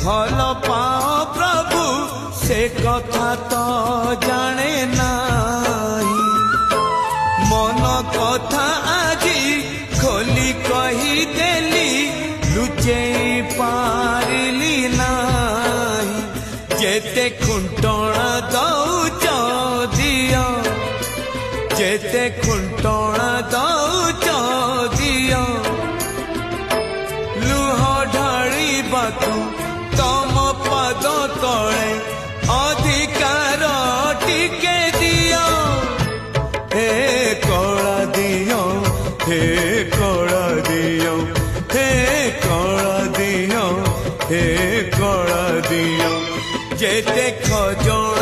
भल पाओ प्रभु से कथा तो जाने नाही। मन कथा आजी खोली कही देली लुचे पारिली नाही। जेते खुंटणा दौच दिया जेते खुंटणा दौच दिया लुह ढाळिबाकू तम पद तले अधिकार टिके दियो। हे कला दियो हे कला दियो हे कला दियो हे कला दियो। जेते खजण